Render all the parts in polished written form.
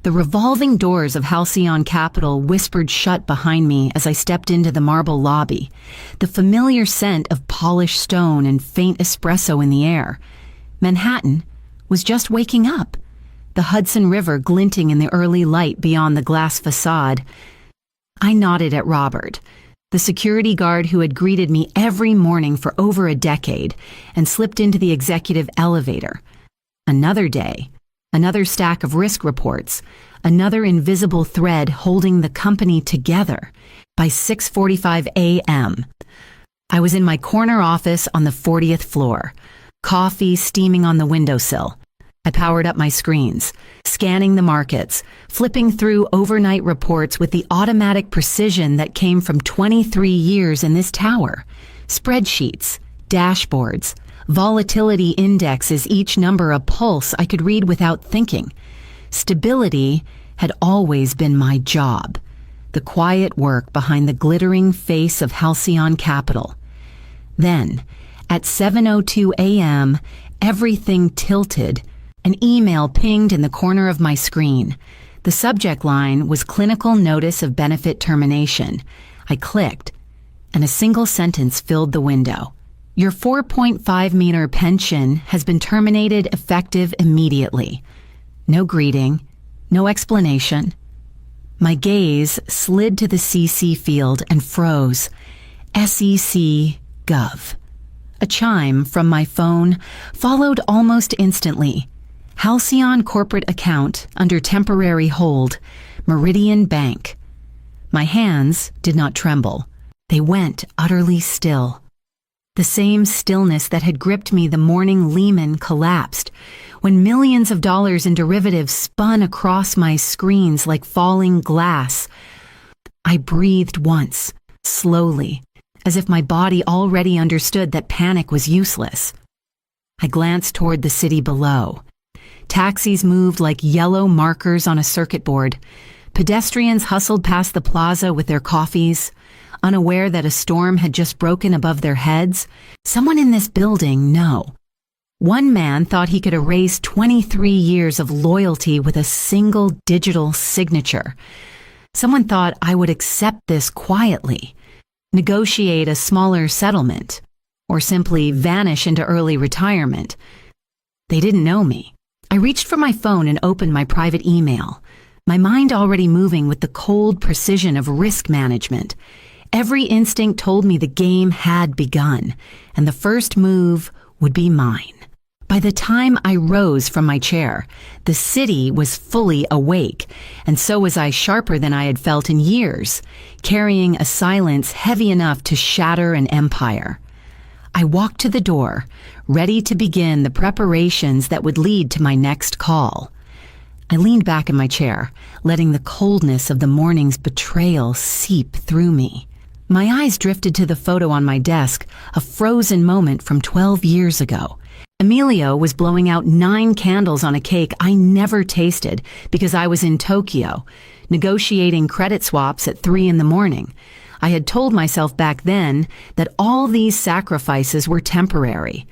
The revolving doors of Halcyon Capital whispered shut behind me as I stepped into the marble lobby, the familiar scent of polished stone and faint espresso in the air. Manhattan was just waking up, the Hudson River glinting in the early light beyond the glass facade. I nodded at Robert, the security guard who had greeted me every morning for over a decade, and slipped into the executive elevator. Another day, another stack of risk reports, another invisible thread holding the company together. By 6:45 a.m., I was in my corner office on the 40th floor, coffee steaming on the windowsill. I powered up my screens, scanning the markets, flipping through overnight reports with the automatic precision that came from 23 years in this tower. Spreadsheets, dashboards, volatility indexes, each number a pulse I could read without thinking. Stability had always been my job, the quiet work behind the glittering face of Halcyon Capital. Then, at 7:02 a.m., everything tilted. An email pinged in the corner of my screen. The subject line was Clinical Notice of Benefit Termination. I clicked, and a single sentence filled the window. Your 4.5-meter pension has been terminated effective immediately. No greeting, no explanation. My gaze slid to the CC field and froze. SEC Gov. A chime from my phone followed almost instantly. Halcyon corporate account under temporary hold, Meridian Bank. My hands did not tremble. They went utterly still. The same stillness that had gripped me the morning Lehman collapsed, when millions of dollars in derivatives spun across my screens like falling glass. I breathed once, slowly, as if my body already understood that panic was useless. I glanced toward the city below. Taxis moved like yellow markers on a circuit board. Pedestrians hustled past the plaza with their coffees, unaware that a storm had just broken above their heads. Someone in this building, no. One man thought he could erase 23 years of loyalty with a single digital signature. Someone thought I would accept this quietly, negotiate a smaller settlement, or simply vanish into early retirement. They didn't know me. I reached for my phone and opened my private email, my mind already moving with the cold precision of risk management. Every instinct told me the game had begun, and the first move would be mine. By the time I rose from my chair, the city was fully awake, and so was I, sharper than I had felt in years, carrying a silence heavy enough to shatter an empire. I walked to the door, ready to begin the preparations that would lead to my next call. I leaned back in my chair, letting the coldness of the morning's betrayal seep through me. My eyes drifted to the photo on my desk, a frozen moment from 12 years ago. Emilio was blowing out 9 candles on a cake I never tasted because I was in Tokyo, negotiating credit swaps at 3 a.m. I had told myself back then that all these sacrifices were temporary,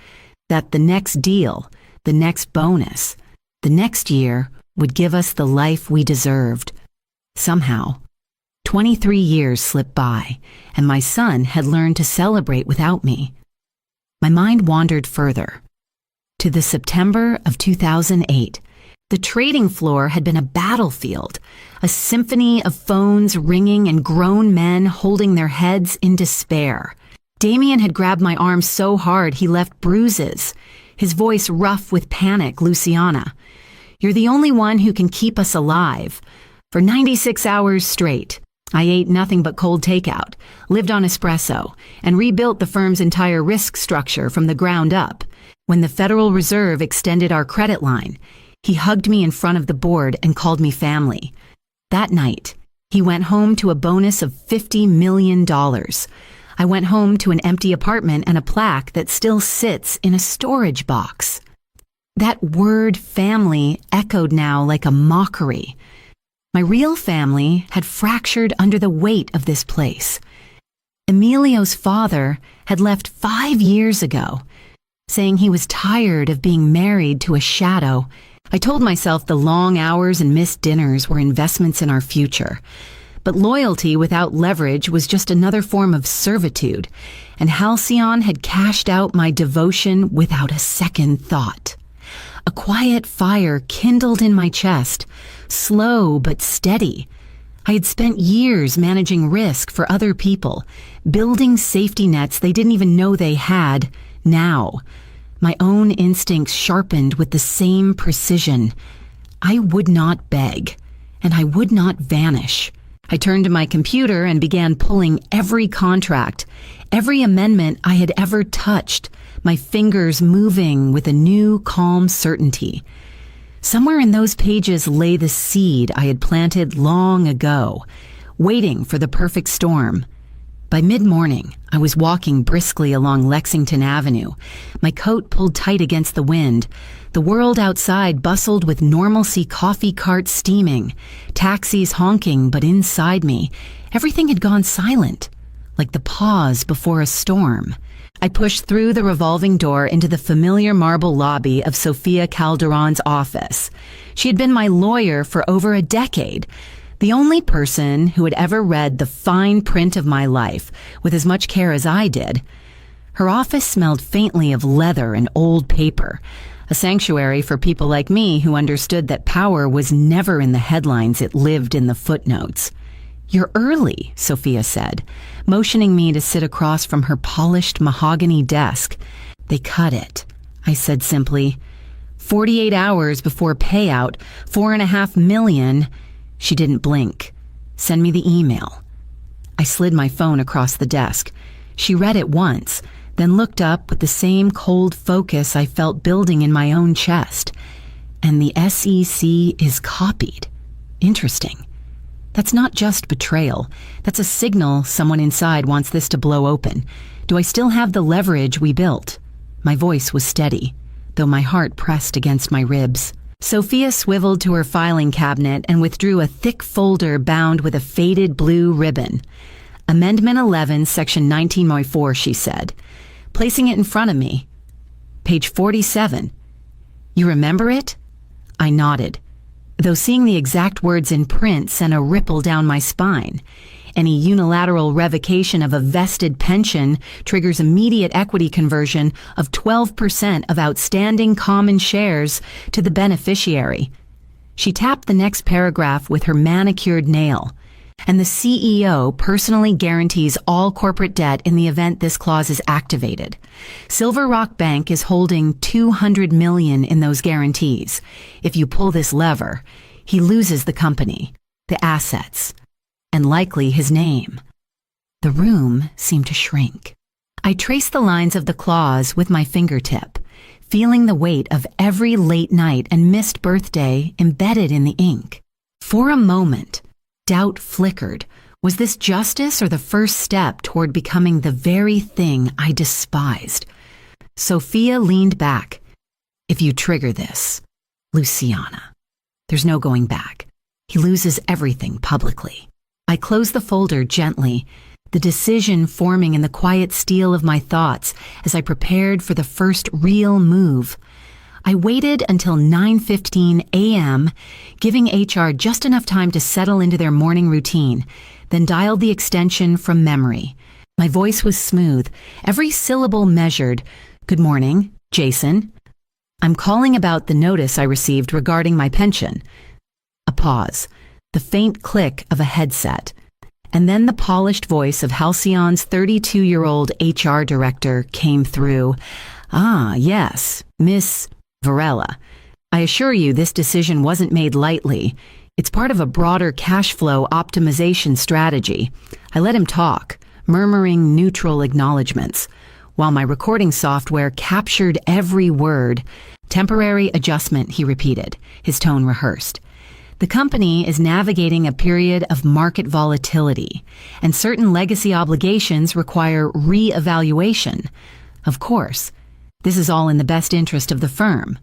that the next deal, the next bonus, the next year would give us the life we deserved. Somehow, 23 years slipped by, and my son had learned to celebrate without me. My mind wandered further, to the September of 2008. The trading floor had been a battlefield, a symphony of phones ringing and grown men holding their heads in despair. Damien had grabbed my arm so hard he left bruises, his voice rough with panic. Luciana, you're the only one who can keep us alive. For 96 hours straight, I ate nothing but cold takeout, lived on espresso, and rebuilt the firm's entire risk structure from the ground up. When the Federal Reserve extended our credit line, he hugged me in front of the board and called me family. That night, he went home to a bonus of $50 million. I went home to an empty apartment and a plaque that still sits in a storage box. That word family echoed now like a mockery. My real family had fractured under the weight of this place. Emilio's father had left 5 years ago, saying he was tired of being married to a shadow. I told myself the long hours and missed dinners were investments in our future. But loyalty without leverage was just another form of servitude, and Halcyon had cashed out my devotion without a second thought. A quiet fire kindled in my chest, slow but steady. I had spent years managing risk for other people, building safety nets they didn't even know they had. Now, my own instincts sharpened with the same precision. I would not beg, and I would not vanish. I turned to my computer and began pulling every contract, every amendment I had ever touched, my fingers moving with a new, calm certainty. Somewhere in those pages lay the seed I had planted long ago, waiting for the perfect storm. By mid-morning, I was walking briskly along Lexington Avenue, my coat pulled tight against the wind. The world outside bustled with normalcy, coffee carts steaming, taxis honking, but inside me, everything had gone silent, like the pause before a storm. I pushed through the revolving door into the familiar marble lobby of Sophia Calderon's office. She had been my lawyer for over a decade, the only person who had ever read the fine print of my life with as much care as I did. Her office smelled faintly of leather and old paper, a sanctuary for people like me who understood that power was never in the headlines, it lived in the footnotes. "You're early," Sophia said, motioning me to sit across from her polished mahogany desk. "They cut it," I said simply. 48 hours before payout, $4.5 million. She didn't blink. "Send me the email." I slid my phone across the desk. She read it once, then looked up with the same cold focus I felt building in my own chest. "And the SEC is copied. Interesting. That's not just betrayal. That's a signal someone inside wants this to blow open. Do I still have the leverage we built?" My voice was steady, though my heart pressed against my ribs. Sophia swiveled to her filing cabinet and withdrew a thick folder bound with a faded blue ribbon. "Amendment 11, Section 19.4, she said, placing it in front of me. "Page 47. You remember it?" I nodded, though seeing the exact words in print sent a ripple down my spine. Any unilateral revocation of a vested pension triggers immediate equity conversion of 12% of outstanding common shares to the beneficiary. She tapped the next paragraph with her manicured nail. "And the CEO personally guarantees all corporate debt in the event this clause is activated. Silver Rock Bank is holding $200 million in those guarantees. If you pull this lever, he loses the company, the assets, and likely his name." The room seemed to shrink. I traced the lines of the clause with my fingertip, feeling the weight of every late night and missed birthday embedded in the ink. For a moment, doubt flickered. Was this justice or the first step toward becoming the very thing I despised? Sophia leaned back. "If you trigger this, Luciana, there's no going back. He loses everything publicly." I closed the folder gently, the decision forming in the quiet steel of my thoughts as I prepared for the first real move. I waited until 9:15 a.m., giving HR just enough time to settle into their morning routine, then dialed the extension from memory. My voice was smooth, every syllable measured. "Good morning, Jason. I'm calling about the notice I received regarding my pension." A pause, the faint click of a headset, and then the polished voice of Halcyon's 32-year-old HR director came through. "Ah, yes, Miss Varela. I assure you this decision wasn't made lightly. It's part of a broader cash flow optimization strategy." I let him talk, murmuring neutral acknowledgments, while my recording software captured every word. "Temporary adjustment," he repeated, his tone rehearsed. "The company is navigating a period of market volatility, and certain legacy obligations require re-evaluation. Of course, this is all in the best interest of the firm."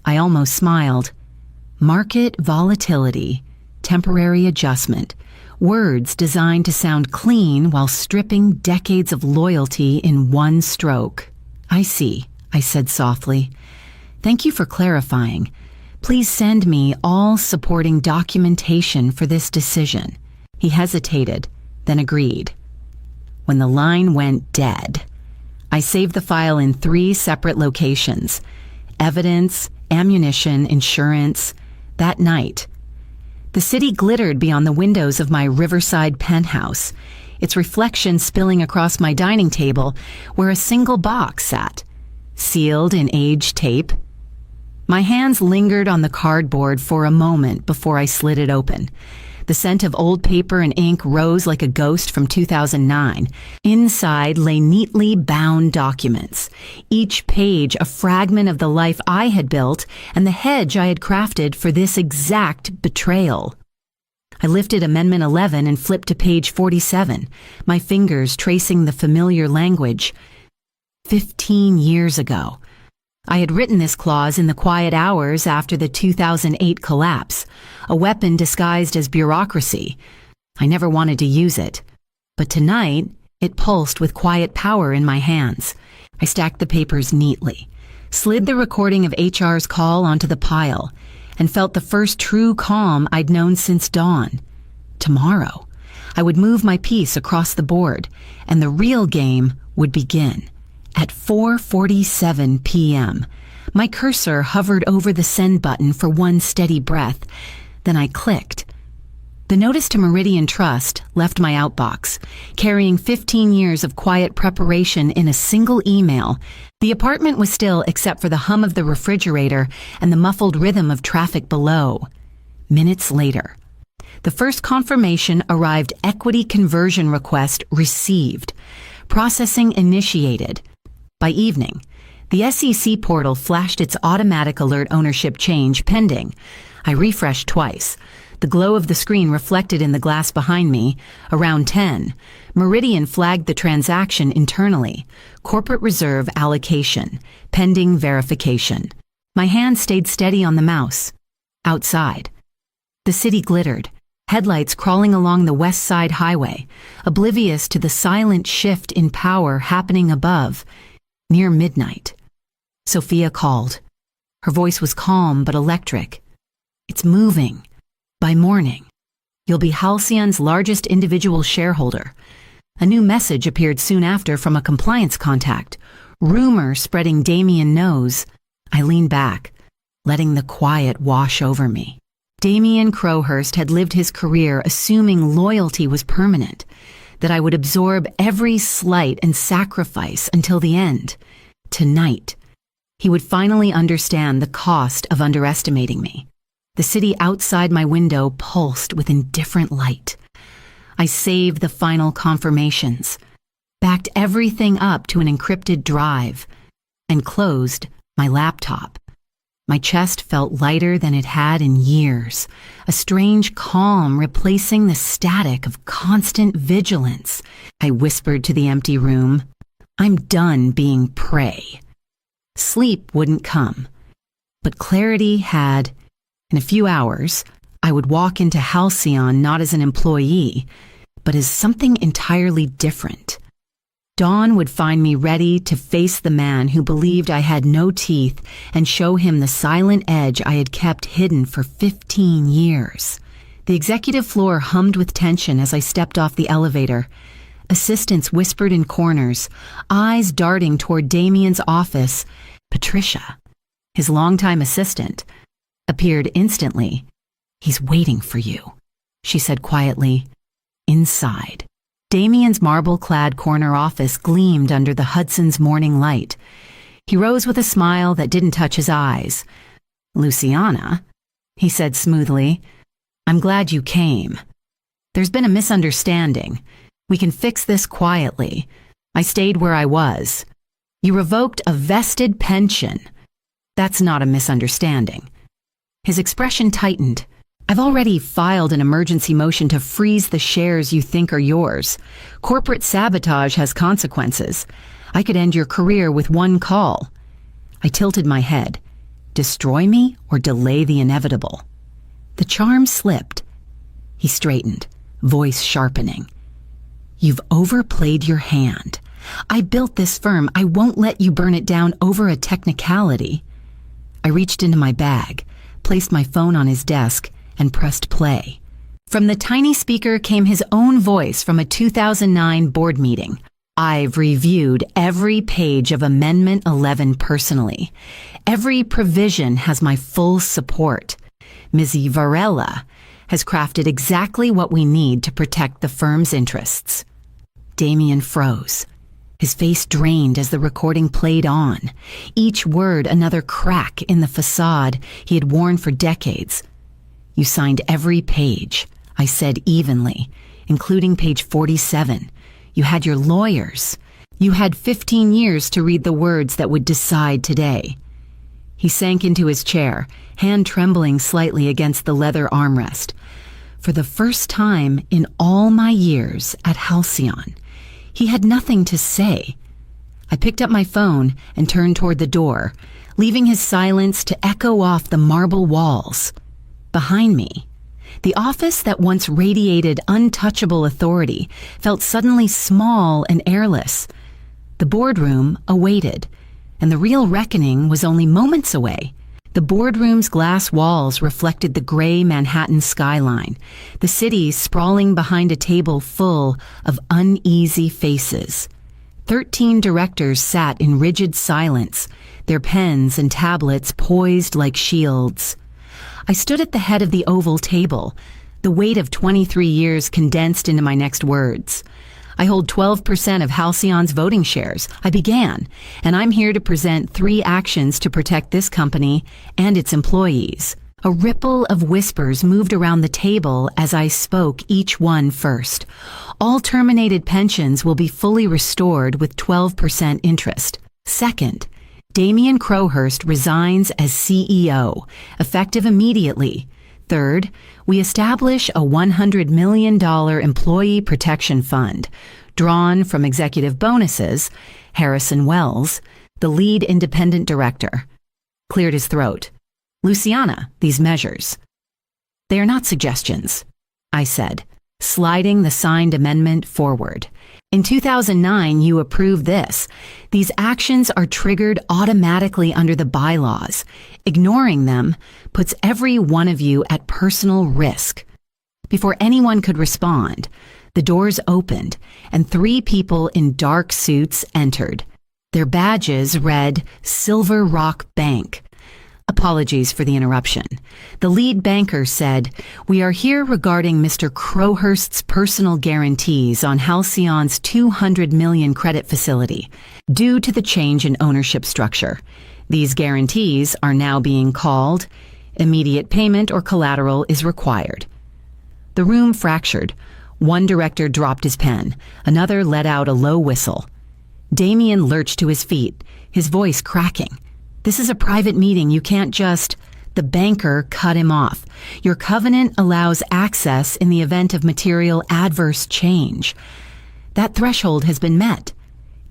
I almost smiled. Market volatility, temporary adjustment, words designed to sound clean while stripping decades of loyalty in one stroke. "I see," I said softly. "Thank you for clarifying. Please send me all supporting documentation for this decision." He hesitated, then agreed. When the line went dead, I saved the file in 3 separate locations: evidence, ammunition, insurance. That night, the city glittered beyond the windows of my riverside penthouse, its reflection spilling across my dining table where a single box sat, sealed in aged tape. My hands lingered on the cardboard for a moment before I slid it open. The scent of old paper and ink rose like a ghost from 2009. Inside lay neatly bound documents, each page a fragment of the life I had built and the hedge I had crafted for this exact betrayal. I lifted Amendment 11 and flipped to page 47, my fingers tracing the familiar language. 15 years ago, I had written this clause in the quiet hours after the 2008 collapse, a weapon disguised as bureaucracy. I never wanted to use it, but tonight it pulsed with quiet power in my hands. I stacked the papers neatly, slid the recording of HR's call onto the pile, and felt the first true calm I'd known since dawn. Tomorrow, I would move my piece across the board, and the real game would begin. At 4:47 p.m., my cursor hovered over the send button for one steady breath. Then I clicked. The notice to Meridian Trust left my outbox, carrying 15 years of quiet preparation in a single email. The apartment was still except for the hum of the refrigerator and the muffled rhythm of traffic below. Minutes later, the first confirmation arrived: equity conversion request received. Processing initiated. By evening, the SEC portal flashed its automatic alert: ownership change pending. I refreshed twice. The glow of the screen reflected in the glass behind me. Around 10, Meridian flagged the transaction internally: corporate reserve allocation, pending verification. My hand stayed steady on the mouse. Outside, the city glittered, headlights crawling along the West Side Highway, oblivious to the silent shift in power happening above. Near midnight, Sophia called. Her voice was calm but electric. "It's moving. By morning, you'll be Halcyon's largest individual shareholder." A new message appeared soon after from a compliance contact. Rumor spreading Damien knows. I leaned back, letting the quiet wash over me. Damien Crowhurst had lived his career assuming loyalty was permanent, that I would absorb every slight and sacrifice until the end. Tonight, he would finally understand the cost of underestimating me. The city outside my window pulsed with indifferent light. I saved the final confirmations, backed everything up to an encrypted drive, and closed my laptop. My chest felt lighter than it had in years, a strange calm replacing the static of constant vigilance. I whispered to the empty room, "I'm done being prey." Sleep wouldn't come, but clarity had. In a few hours, I would walk into Halcyon not as an employee, but as something entirely different. Dawn would find me ready to face the man who believed I had no teeth and show him the silent edge I had kept hidden for 15 years. The executive floor hummed with tension as I stepped off the elevator. Assistants whispered in corners, eyes darting toward Damien's office. Patricia, his longtime assistant, appeared instantly. "He's waiting for you," she said quietly. Inside, Damien's marble-clad corner office gleamed under the Hudson's morning light. He rose with a smile that didn't touch his eyes. "Luciana," he said smoothly, "I'm glad you came. There's been a misunderstanding. We can fix this quietly. I stayed where I was. You revoked a vested pension. That's not a misunderstanding." His expression tightened. "I've already filed an emergency motion to freeze the shares you think are yours. Corporate sabotage has consequences. I could end your career with one call." I tilted my head. Destroy me or delay the inevitable? The charm slipped. He straightened, voice sharpening. "You've overplayed your hand. I built this firm. I won't let you burn it down over a technicality." I reached into my bag, placed my phone on his desk, and pressed play. From the tiny speaker came his own voice from a 2009 board meeting. I've reviewed every page of Amendment 11 personally. Every provision has my full support. Ms. Varela has crafted exactly what we need to protect the firm's interests. Damien froze. His face drained as the recording played on, each word another crack in the facade he had worn for decades. You signed every page, I said evenly, including page 47. You had your lawyers. You had 15 years to read the words that would decide today. He sank into his chair, hand trembling slightly against the leather armrest. For the first time in all my years at Halcyon, he had nothing to say. I picked up my phone and turned toward the door, leaving his silence to echo off the marble walls. Behind me, the office that once radiated untouchable authority felt suddenly small and airless. The boardroom awaited, and the real reckoning was only moments away. The boardroom's glass walls reflected the gray Manhattan skyline, the city sprawling behind a table full of uneasy faces. 13 directors sat in rigid silence, their pens and tablets poised like shields. I stood at the head of the oval table, the weight of 23 years condensed into my next words. I hold 12% of Halcyon's voting shares. I began, and I'm here to present 3 actions to protect this company and its employees. A ripple of whispers moved around the table as I spoke each one first. All terminated pensions will be fully restored with 12% interest. Second, Damien Crowhurst resigns as CEO, effective immediately. Third, we establish a $100 million employee protection fund, drawn from executive bonuses. Harrison Wells, the lead independent director, cleared his throat. Luciana, these measures. They are not suggestions, I said, sliding the signed amendment forward. In 2009, you approved this. These actions are triggered automatically under the bylaws. Ignoring them puts every one of you at personal risk. Before anyone could respond, the doors opened and 3 people in dark suits entered. Their badges read Silver Rock Bank. Apologies for the interruption. The lead banker said, "We are here regarding Mr. Crowhurst's personal guarantees on Halcyon's $200 million credit facility. Due to the change in ownership structure, these guarantees are now being called. Immediate payment or collateral is required." The room fractured. One director dropped his pen. Another let out a low whistle. Damien lurched to his feet, his voice cracking. "This is a private meeting. You can't just—" The banker cut him off. "Your covenant allows access in the event of material adverse change. That threshold has been met."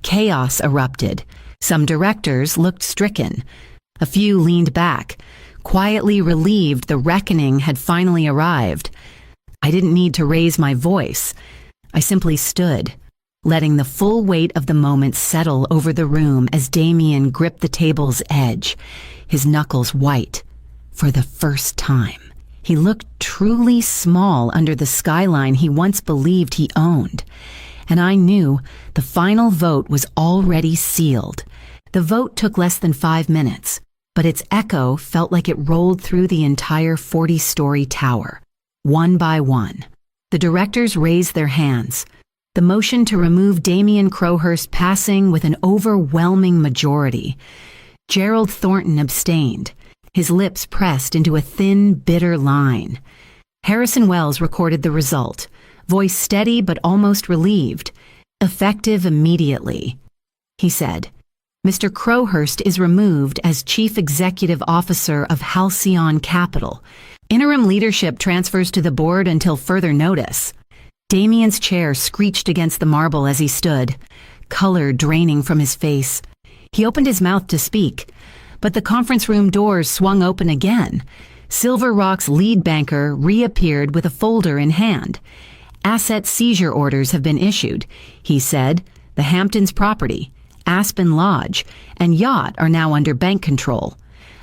Chaos erupted. Some directors looked stricken. A few leaned back, quietly relieved the reckoning had finally arrived. I didn't need to raise my voice. I simply stood, letting the full weight of the moment settle over the room as Damien gripped the table's edge, his knuckles white. For the first time, he looked truly small under the skyline he once believed he owned. And I knew the final vote was already sealed. The vote took less than 5 minutes, but its echo felt like it rolled through the entire 40-story tower. One by one, the directors raised their hands, the motion to remove Damien Crowhurst passing with an overwhelming majority. Gerald Thornton abstained, his lips pressed into a thin, bitter line. Harrison Wells recorded the result, voice steady but almost relieved. "Effective immediately," he said. "Mr. Crowhurst is removed as Chief Executive Officer of Halcyon Capital. Interim leadership transfers to the board until further notice." Damien's chair screeched against the marble as he stood, color draining from his face. He opened his mouth to speak, but the conference room doors swung open again. Silver Rock's lead banker reappeared with a folder in hand. "Asset seizure orders have been issued," he said. "The Hamptons property, Aspen Lodge, and yacht are now under bank control.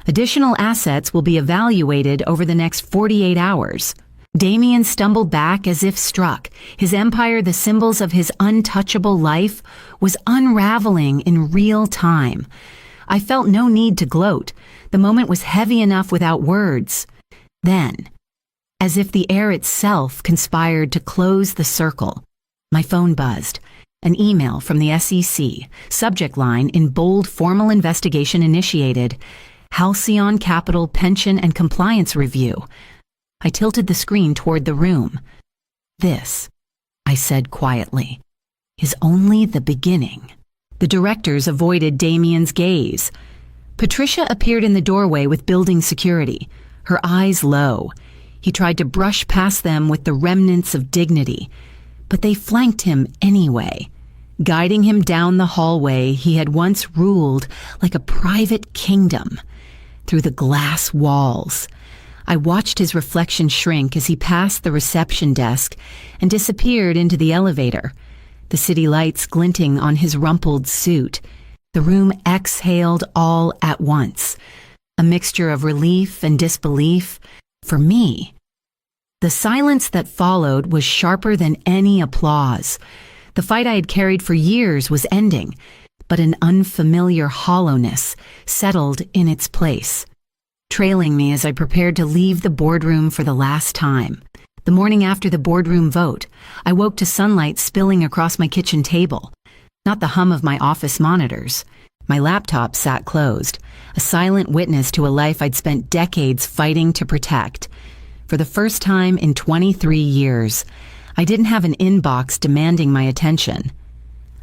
Additional assets will be evaluated over the next 48 hours. Damien stumbled back as if struck. His empire, the symbols of his untouchable life, was unraveling in real time. I felt no need to gloat. The moment was heavy enough without words. Then, as if the air itself conspired to close the circle, my phone buzzed. An email from the SEC, subject line in bold, formal investigation initiated. Halcyon Capital Pension and Compliance Review. I tilted the screen toward the room. This, I said quietly, is only the beginning. The directors avoided Damien's gaze. Patricia appeared in the doorway with building security, her eyes low. He tried to brush past them with the remnants of dignity, but they flanked him anyway, guiding him down the hallway he had once ruled like a private kingdom, through the glass walls. I watched his reflection shrink as he passed the reception desk and disappeared into the elevator, the city lights glinting on his rumpled suit. The room exhaled all at once, a mixture of relief and disbelief for me. The silence that followed was sharper than any applause. The fight I had carried for years was ending, but an unfamiliar hollowness settled in its place, trailing me as I prepared to leave the boardroom for the last time. The morning after the boardroom vote, I woke to sunlight spilling across my kitchen table, not the hum of my office monitors. My laptop sat closed, a silent witness to a life I'd spent decades fighting to protect. For the first time in 23 years, I didn't have an inbox demanding my attention.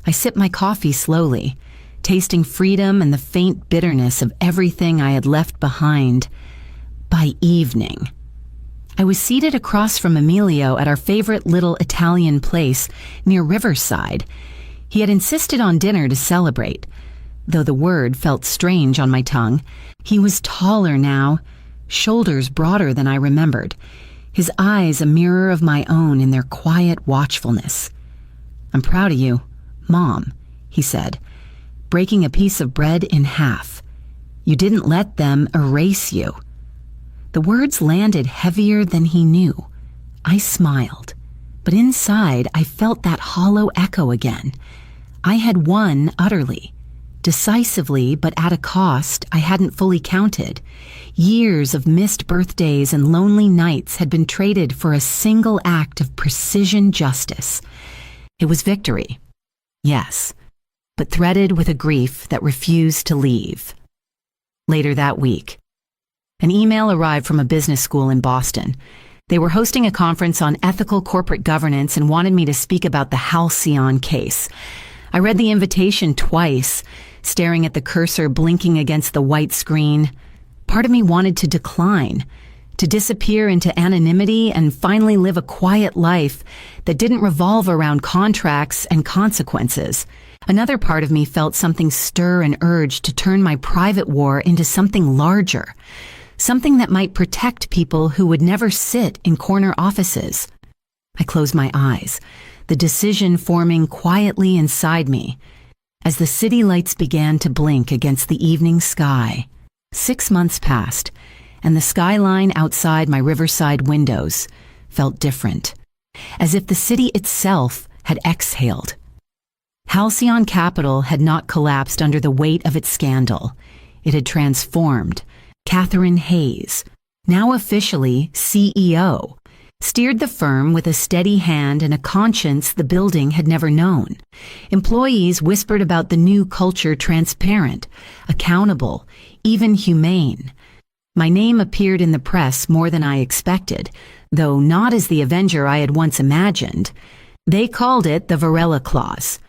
I sipped my coffee slowly, tasting freedom and the faint bitterness of everything I had left behind. By evening, I was seated across from Emilio at our favorite little Italian place near Riverside. He had insisted on dinner to celebrate, though the word felt strange on my tongue. He was taller now, shoulders broader than I remembered, his eyes a mirror of my own in their quiet watchfulness. "I'm proud of you, Mom," he said, breaking a piece of bread in half. "You didn't let them erase you." The words landed heavier than he knew. I smiled, but inside I felt that hollow echo again. I had won utterly, decisively, but at a cost I hadn't fully counted. Years of missed birthdays and lonely nights had been traded for a single act of precision justice. It was victory, yes, but threaded with a grief that refused to leave. Later that week, an email arrived from a business school in Boston. They were hosting a conference on ethical corporate governance and wanted me to speak about the Halcyon case. I read the invitation twice, staring at the cursor blinking against the white screen. Part of me wanted to decline, to disappear into anonymity and finally live a quiet life that didn't revolve around contracts and consequences. Another part of me felt something stir and urge to turn my private war into something larger, something that might protect people who would never sit in corner offices. I closed my eyes, the decision forming quietly inside me, as the city lights began to blink against the evening sky. 6 months passed, and the skyline outside my Riverside windows felt different, as if the city itself had exhaled. Halcyon Capital had not collapsed under the weight of its scandal. It had transformed. Catherine Hayes, now officially CEO, steered the firm with a steady hand and a conscience the building had never known. Employees whispered about the new culture: transparent, accountable, even humane. My name appeared in the press more than I expected, though not as the avenger I had once imagined. They called it the Varela Clause,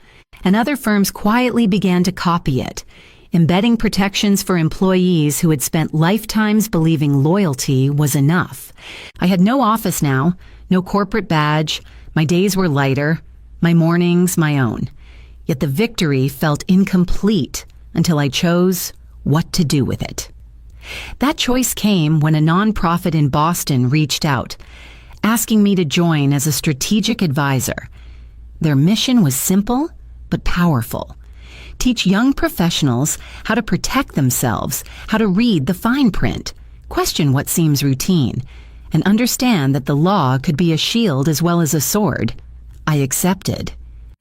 and other firms quietly began to copy it, embedding protections for employees who had spent lifetimes believing loyalty was enough. I had no office now, no corporate badge. My days were lighter, my mornings my own. Yet the victory felt incomplete until I chose what to do with it. That choice came when a nonprofit in Boston reached out, asking me to join as a strategic advisor. Their mission was simple but powerful: Teach young professionals how to protect themselves, how to read the fine print, question what seems routine, and understand that the law could be a shield as well as a sword. I accepted.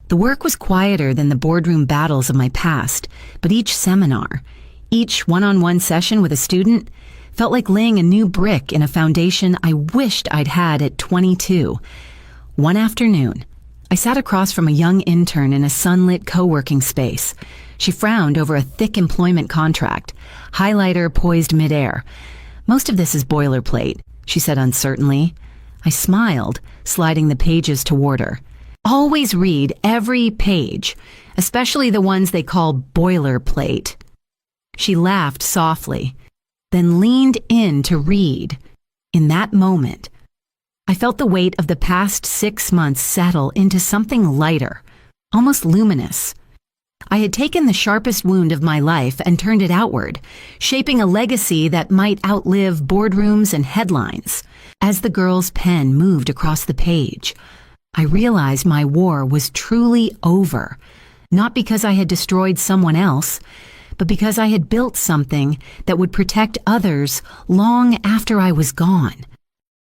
The work was quieter than the boardroom battles of my past, but each seminar, each one-on-one session with a student, felt like laying a new brick in a foundation I wished I'd had at 22. One afternoon, I sat across from a young intern in a sunlit co-working space. She frowned over a thick employment contract, highlighter poised midair. "Most of this is boilerplate," she said uncertainly. I smiled, sliding the pages toward her. "Always read every page, especially the ones they call boilerplate." She laughed softly, then leaned in to read. In that moment, I felt the weight of the past 6 months settle into something lighter, almost luminous. I had taken the sharpest wound of my life and turned it outward, shaping a legacy that might outlive boardrooms and headlines. As the girl's pen moved across the page, I realized my war was truly over, not because I had destroyed someone else, but because I had built something that would protect others long after I was gone.